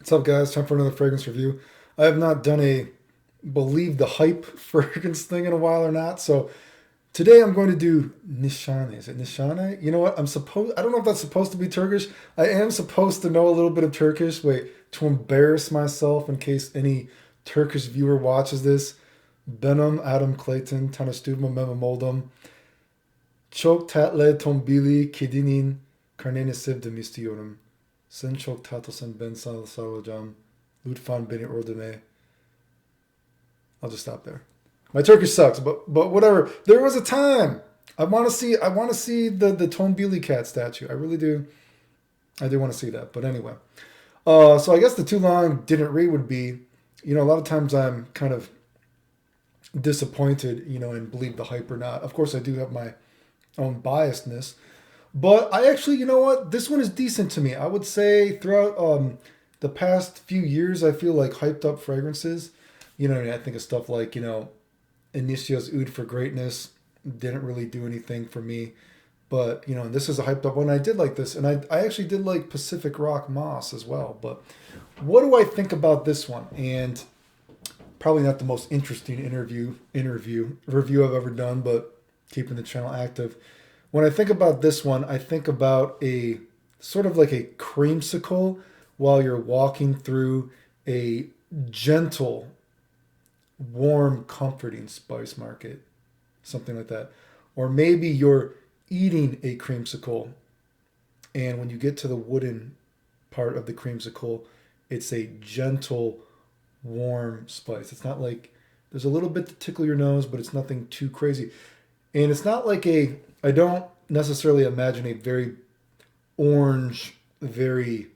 What's up, guys? Time for another fragrance review. I have not done a believe the hype fragrance thing in a while or not, so today I'm going to do Nishane. Is it Nishane? You know what? I don't know if that's supposed to be Turkish. I am supposed to know a little bit of Turkish. Wait, to embarrass myself in case any Turkish viewer watches this. Benim Adam Clayton tanıştığıma memnun oldum. Çok tatlı Tombili kedinin karnını sevdim istiyorum. Sen çok tatlısın ben sana sarılacağım. Lütfen beni öldürme. I'll just stop there. My Turkish sucks, but whatever. There was a time. I want to see the Tombili cat statue. I really do. I do want to see that. But anyway. So I guess the too long didn't read would be, a lot of times I'm kind of disappointed, and believe the hype or not. Of course I do have my own biasness. But I actually, you know what? This one is decent to me. I would say throughout the past few years, I feel like hyped up fragrances. I think of stuff like, Initio's Oud for Greatness didn't really do anything for me. But, and this is a hyped up one. I did like this. And I actually did like Pacific Rock Moss as well. But what do I think about this one? And probably not the most interesting review I've ever done, but keeping the channel active. When I think about this one, I think about a sort of like a creamsicle while you're walking through a gentle, warm, comforting spice market, something like that. Or maybe you're eating a creamsicle, and when you get to the wooden part of the creamsicle, it's a gentle, warm spice. It's not like there's a little bit to tickle your nose, but it's nothing too crazy. And it's not like I don't necessarily imagine a very orange, a very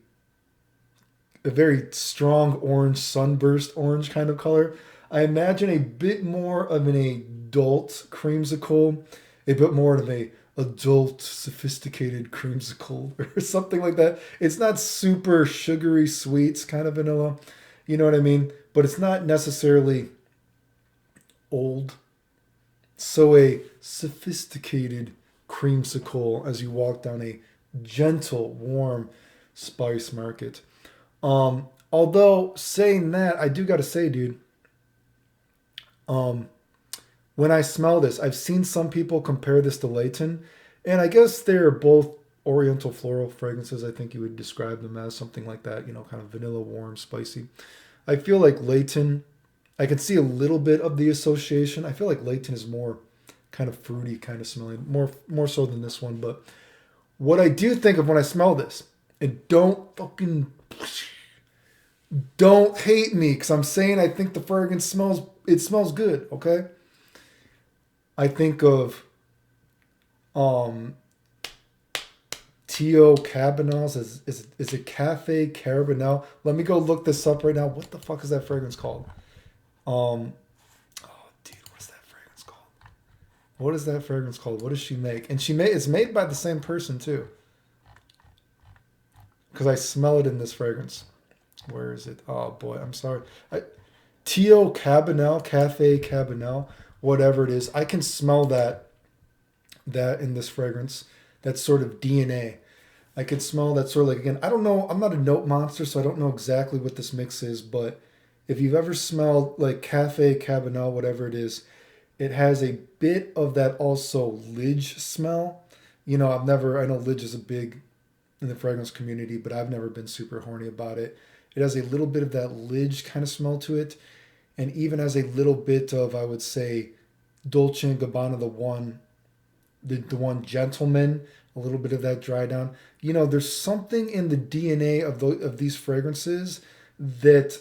strong orange, sunburst orange kind of color. I imagine a bit more of an adult creamsicle, a bit more of a adult sophisticated creamsicle or something like that. It's not super sugary sweet, it's kind of vanilla, you know what I mean? But it's not necessarily old. So a sophisticated creamsicle as you walk down a gentle, warm spice market. Although saying that, I do gotta say, dude, when I smell this, I've seen some people compare this to Layton, and I guess they're both Oriental floral fragrances. I think you would describe them as something like that, kind of vanilla, warm, spicy. I feel like Layton, I can see a little bit of the association. I feel like Layton is more kind of fruity, kind of smelling, more so than this one. But what I do think of when I smell this, and don't hate me because I'm saying I think the fragrance smells good, okay? I think of Tio Cabanels. Is it Cafe Carabanel? Let me go look this up right now. What the fuck is that fragrance called? Oh, dude, what is that fragrance called? What is that fragrance called? What does she make? And it's made by the same person too. Because I smell it in this fragrance. Where is it? Oh boy, I'm sorry. Tio Cabanel, Cafe Cabanel, whatever it is. I can smell that in this fragrance. That sort of DNA. I can smell that sort of like, again, I don't know. I'm not a note monster, so I don't know exactly what this mix is, but if you've ever smelled like Cafe Cabanel, whatever it is, it has a bit of that also lidge smell. I know lidge is a big in the fragrance community, but I've never been super horny about it. It has a little bit of that lidge kind of smell to it, and even has a little bit of, I would say, Dolce & Gabbana, the one gentleman, a little bit of that dry down. There's something in the DNA of these fragrances that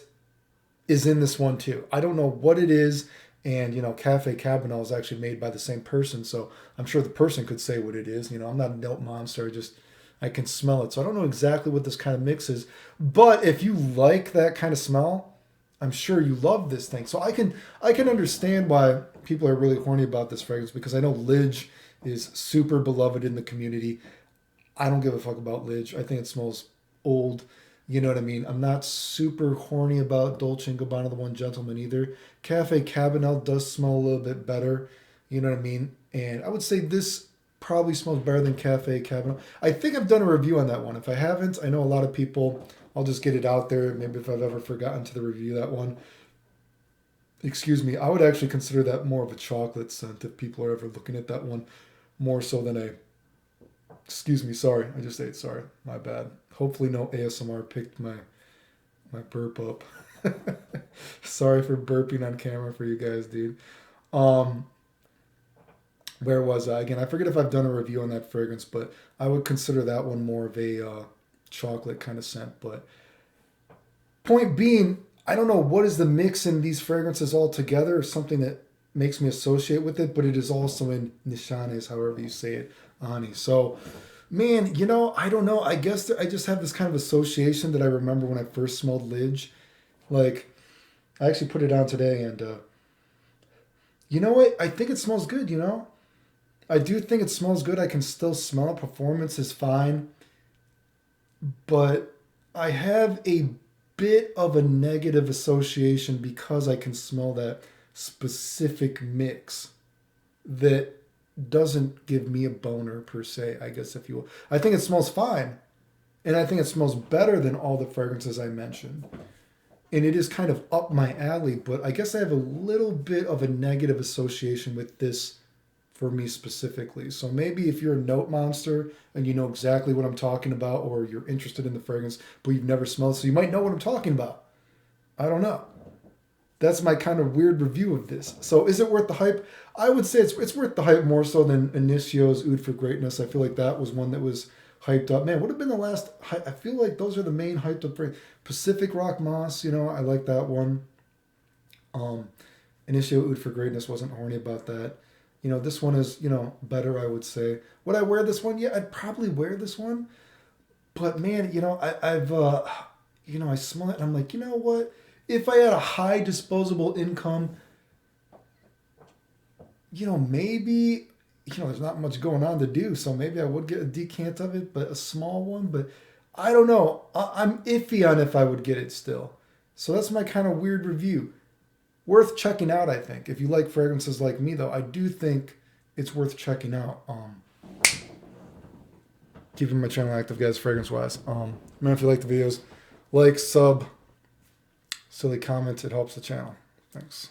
is in this one too. I don't know what it is, and Cafe Cabanel is actually made by the same person, so I'm sure the person could say what it is. I'm not a note monster. I can smell it, so I don't know exactly what this kind of mix is. But if you like that kind of smell, I'm sure you love this thing. So I can understand why people are really horny about this fragrance, because I know lidge is super beloved in the community. I don't give a fuck about lidge. I think it smells old. You know what I mean? I'm not super horny about Dolce & Gabbana, the one gentleman, either. Cafe Cabanel does smell a little bit better. You know what I mean? And I would say this probably smells better than Cafe Cabanel. I think I've done a review on that one. If I haven't, I know a lot of people I'll just get it out there. Maybe if I've ever forgotten to review that one. Excuse me. I would actually consider that more of a chocolate scent if people are ever looking at that one more so than a. Excuse me. Sorry. I just ate. Sorry. My bad. Hopefully no ASMR picked my burp up. Sorry for burping on camera for you guys, dude. Um, where was I again? I forget if I've done a review on that fragrance, but I would consider that one more of a chocolate kind of scent. But point being, I don't know what is the mix in these fragrances all together, or something that makes me associate with it, but it is also in Nishane's, however you say it, Ani. So, man, I don't know. I guess I just have this kind of association that I remember when I first smelled Lidge. Like, I actually put it on today, and you know what? I think it smells good. I do think it smells good. I can still smell it. Performance is fine. But I have a bit of a negative association because I can smell that specific mix that doesn't give me a boner per se, I guess, if you will. I think it smells fine. And I think it smells better than all the fragrances I mentioned. And it is kind of up my alley, but I guess I have a little bit of a negative association with this for me specifically. So maybe if you're a note monster and you know exactly what I'm talking about, or you're interested in the fragrance, but you've never smelled it, so you might know what I'm talking about. I don't know. That's my kind of weird review of this. So is it worth the hype? I would say it's worth the hype more so than Inicio's Oud for Greatness. I feel like that was one that was hyped up. Man, would have been the last. I feel like those are the main hyped up for Pacific Rock Moss. I like that one. Inicio Oud for Greatness, wasn't horny about that. This one is better, I would say. Would I wear this one? Yeah, I'd probably wear this one. But man, I've I smell it and I'm like, you know what? If I had a high disposable income, maybe, there's not much going on to do, so maybe I would get a decant of it, but a small one. But I don't know. I'm iffy on if I would get it still. So that's my kind of weird review. Worth checking out, I think. If you like fragrances like me, though, I do think it's worth checking out. Keeping my channel active, guys, fragrance-wise. Man, if you like the videos, like, sub, silly comments, it helps the channel. Thanks.